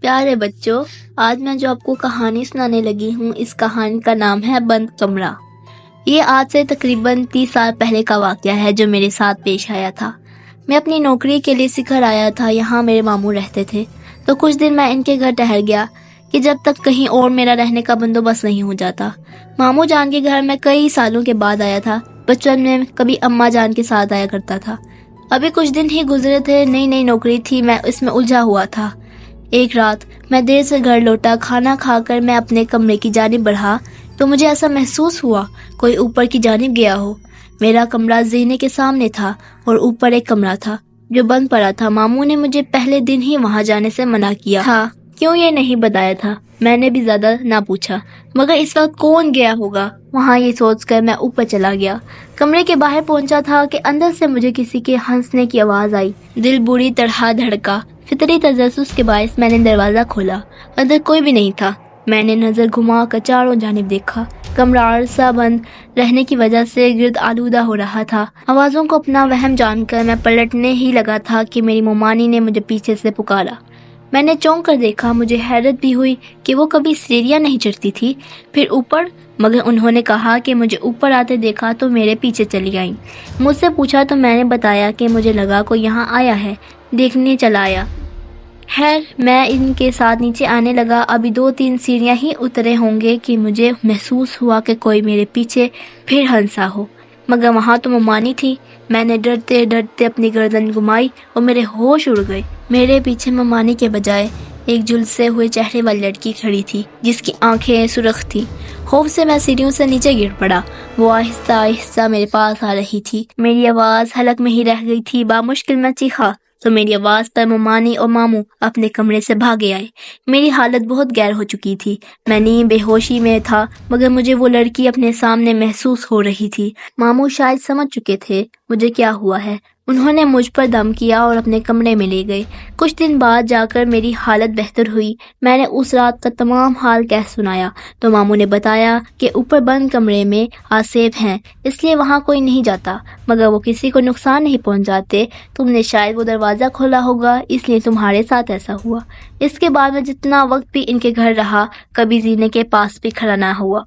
پیارے بچوں، آج میں جو آپ کو کہانی سنانے لگی ہوں، اس کہانی کا نام ہے بند کمرہ۔ یہ آج سے تقریباً 30 سال پہلے کا واقعہ ہے جو میرے ساتھ پیش آیا تھا۔ میں اپنی نوکری کے لیے سکھر آیا تھا، یہاں میرے ماموں رہتے تھے، تو کچھ دن میں ان کے گھر ٹہل گیا کہ جب تک کہیں اور میرا رہنے کا بندوبست نہیں ہو جاتا۔ ماموں جان کے گھر میں کئی سالوں کے بعد آیا تھا، بچپن میں کبھی اماں جان کے ساتھ آیا کرتا تھا۔ ابھی کچھ دن ہی گزرے تھے، نئی نوکری تھی، میں اس میں الجھا ہوا تھا۔ ایک رات میں دیر سے گھر لوٹا، کھانا کھا کر میں اپنے کمرے کی جانب بڑھا تو مجھے ایسا محسوس ہوا کوئی اوپر کی جانب گیا ہو۔ میرا کمرہ زینے کے سامنے تھا اور اوپر ایک کمرہ تھا جو بند پڑا تھا۔ ماموں نے مجھے پہلے دن ہی وہاں جانے سے منع کیا تھا، کیوں یہ نہیں بتایا تھا؟ میں نے بھی زیادہ نہ پوچھا، مگر اس وقت کون گیا ہوگا وہاں، یہ سوچ کر میں اوپر چلا گیا۔ کمرے کے باہر پہنچا تھا کہ اندر سے مجھے کسی کے ہنسنے کی آواز آئی۔ دل بری طرح دھڑکا۔ فطری تجسس کے باعث میں نے دروازہ کھولا، اندر کوئی بھی نہیں تھا۔ میں نے نظر گھما کر چاروں جانب دیکھا، کمرہ عرصہ بند رہنے کی وجہ سے گرد آلودہ ہو رہا تھا۔ آوازوں کو اپنا وہم جان کر میں پلٹنے ہی لگا تھا کہ میری ممانی نے مجھے پیچھے سے پکارا۔ میں نے چونک کر دیکھا، مجھے حیرت بھی ہوئی کہ وہ کبھی سیڑھیاں نہیں چڑھتی تھی، پھر اوپر، مگر انہوں نے کہا کہ مجھے اوپر آتے دیکھا تو میرے پیچھے چلی آئیں۔ مجھ سے پوچھا تو میں نے بتایا کہ مجھے لگا کوئی یہاں آیا ہے، دیکھنے چلا آیا۔ خیر، میں ان کے ساتھ نیچے آنے لگا۔ ابھی 2-3 سیڑھیاں ہی اترے ہوں گے کہ مجھے محسوس ہوا کہ کوئی میرے پیچھے پھر ہنسا ہو، مگر وہاں تو ممانی تھی۔ میں نے ڈرتے ڈرتے اپنی گردن گھمائی اور میرے ہوش اڑ گئے۔ میرے پیچھے ممانی کے بجائے ایک جھلسے ہوئے چہرے والی لڑکی کھڑی تھی جس کی آنکھیں سرخ تھی۔ خوف سے میں سیڑھیوں سے نیچے گر پڑا۔ وہ آہستہ آہستہ میرے پاس آ رہی تھی، میری آواز حلق میں ہی رہ گئی تھی۔ بامشکل میں چیخا تو میری آواز پر ممانی اور ماموں اپنے کمرے سے بھاگے آئے۔ میری حالت بہت گیر ہو چکی تھی، میں نیم بے ہوشی میں تھا، مگر مجھے وہ لڑکی اپنے سامنے محسوس ہو رہی تھی۔ ماموں شاید سمجھ چکے تھے مجھے کیا ہوا ہے، انہوں نے مجھ پر دم کیا اور اپنے کمرے میں لے گئے۔ کچھ دن بعد جا کر میری حالت بہتر ہوئی۔ میں نے اس رات کا تمام حال کہہ سنایا تو ماموں نے بتایا کہ اوپر بند کمرے میں آصف ہیں، اس لیے وہاں کوئی نہیں جاتا، مگر وہ کسی کو نقصان نہیں پہنچاتے۔ تم نے شاید وہ دروازہ کھولا ہوگا، اس لیے تمہارے ساتھ ایسا ہوا۔ اس کے بعد میں جتنا وقت بھی ان کے گھر رہا، کبھی زینے کے پاس بھی کھڑا نہ ہوا۔